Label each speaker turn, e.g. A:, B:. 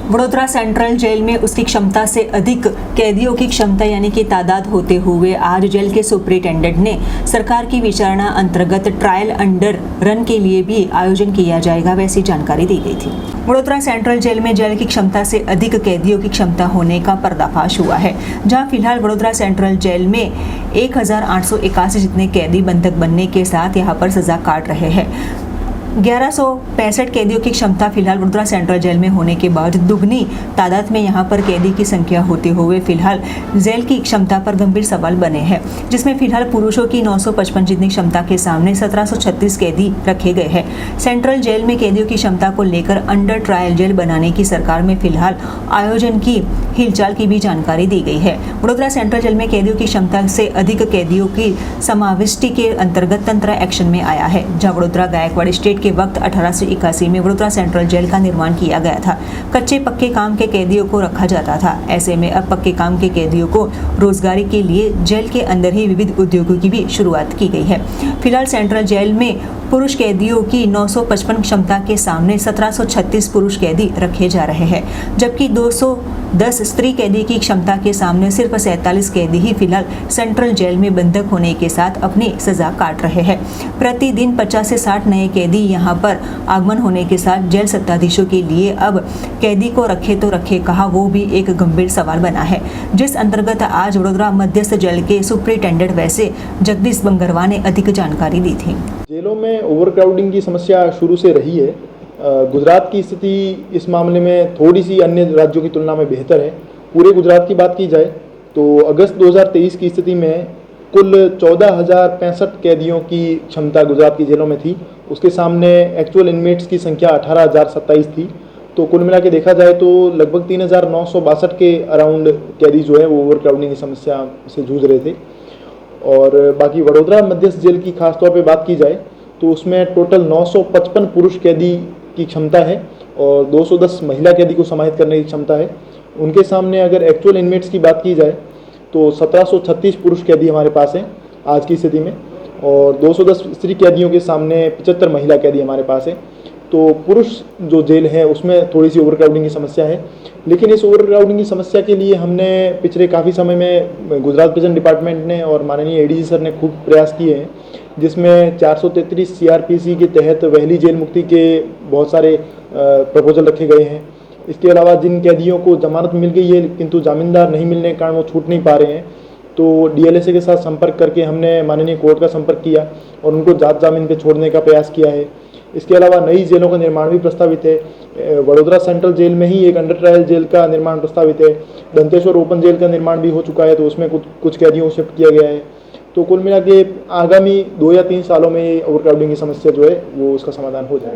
A: Vadodara central jail में उसकी क्षमता से अधिक कैदियों की क्षमता यानी कि तादाद होते हुए आज जेल के सुपरिटेंडेंट ने सरकार की विचारणा अंतर्गत ट्रायल अंडर रन के लिए भी आयोजन किया जाएगा, वैसी जानकारी दी गई थी। वडोदरा सेंट्रल जेल में जेल की क्षमता से अधिक कैदियों की क्षमता होने का पर्दाफाश हुआ है, जहां फिलहाल वडोदरा सेंट्रल जेल में 1881 जितने कैदी बंधक बनने के साथ यहां पर सजा काट रहे हैं। 1165 कैदियों की क्षमता फिलहाल वडोदरा सेंट्रल जेल में होने के बाद दुगनी तादाद में यहां पर कैदी की संख्या होते हुए फिलहाल जेल की क्षमता पर गंभीर सवाल बने हैं, जिसमें फिलहाल पुरुषों की 955 जितनी क्षमता के सामने 1736 कैदी रखे गए हैं। सेंट्रल जेल में कैदियों की क्षमता को लेकर अंडर ट्रायल जेल बनाने की सरकार में फिलहाल आयोजन की हिलचाल की भी जानकारी दी गई है। वडोदरा सेंट्रल जेल में कैदियों की क्षमता से अधिक कैदियों की समाविष्टि के अंतर्गत तंत्र एक्शन में आया है, जहां वडोदरा गायकवाड़ स्टेट के वक्त 1881 में वडोदरा सेंट्रल जेल का निर्माण किया गया था। कच्चे पक्के काम के कैदियों को रखा जाता था। ऐसे में अब पक्के काम के कैदियों को रोजगारी के लिए जेल के अंदर ही विविध उद्योगों की भी शुरुआत की गई है। फिलहाल सेंट्रल जेल में पुरुष कैदियों की 955 क्षमता के सामने 1736 पुरुष कैदी रखे जा रहे हैं, जबकि 210 स्त्री कैदी की क्षमता के सामने सिर्फ 47 कैदी ही फिलहाल सेंट्रल जेल में बंधक होने के साथ अपनी सजा काट रहे हैं। प्रतिदिन 50 से 60 नए कैदी यहाँ पर आगमन होने के साथ जेल सत्ताधीशों के लिए अब कैदी को रखे तो रखे कहाँ, वो भी एक गंभीर सवाल बना है, जिस अंतर्गत आज वडोदरा मध्यस्थ जेल के सुपरिटेंडेंट वैसे जगदीश बंगरवा ने अधिक जानकारी दी थी।
B: जेलों में ओवरक्राउडिंग की समस्या शुरू से रही है। गुजरात की स्थिति इस मामले में थोड़ी सी अन्य राज्यों की तुलना में बेहतर है। पूरे गुजरात की बात की जाए तो अगस्त 2023 की स्थिति में कुल 14,065 कैदियों की क्षमता गुजरात की जेलों में थी। उसके सामने एक्चुअल इनमेट्स की संख्या 18,027 थी। तो कुल मिला के देखा जाए तो लगभग 3,962 के अराउंड कैदी जो है वो ओवरक्राउडिंग की समस्या से जूझ रहे थे। और बाकी वडोदरा मध्यस्थ जेल की खास तौर पे बात की जाए तो उसमें टोटल 955 पुरुष कैदी की क्षमता है और 210 महिला कैदी को समाहित करने की क्षमता है। उनके सामने अगर एक्चुअल इनमेट्स की बात की जाए तो 1736 पुरुष कैदी हमारे पास हैं आज की स्थिति में और 210 स्त्री कैदियों के सामने 75 महिला कैदी हमारे पास है। तो पुरुष जो जेल है उसमें थोड़ी सी ओवरक्राउडिंग की समस्या है, लेकिन इस ओवरक्राउडिंग की समस्या के लिए हमने पिछले काफ़ी समय में गुजरात प्रिजन डिपार्टमेंट ने और माननीय एडीजी सर ने खूब प्रयास किए हैं, जिसमें 433 सीआरपीसी के तहत वहली जेल मुक्ति के बहुत सारे प्रपोजल रखे गए हैं। इसके अलावा जिन कैदियों को जमानत मिल गई है किंतु जामीनदार नहीं मिलने के कारण वो छूट नहीं पा रहे हैं, तो डीएलएसए के साथ संपर्क करके हमने माननीय कोर्ट का संपर्क किया और उनको जात जामीन पे छोड़ने का प्रयास किया है। इसके अलावा नई जेलों का निर्माण भी प्रस्तावित है। वडोदरा सेंट्रल जेल में ही एक अंडर ट्रायल जेल का निर्माण प्रस्तावित है। दंतेश्वर ओपन जेल का निर्माण भी हो चुका है, तो उसमें कुछ कैदियों को शिफ्ट किया गया है। तो कुल मिला के आगामी 2 या 3 सालों में ओवरक्राउडिंग की समस्या जो है वो उसका समाधान हो जाएगा।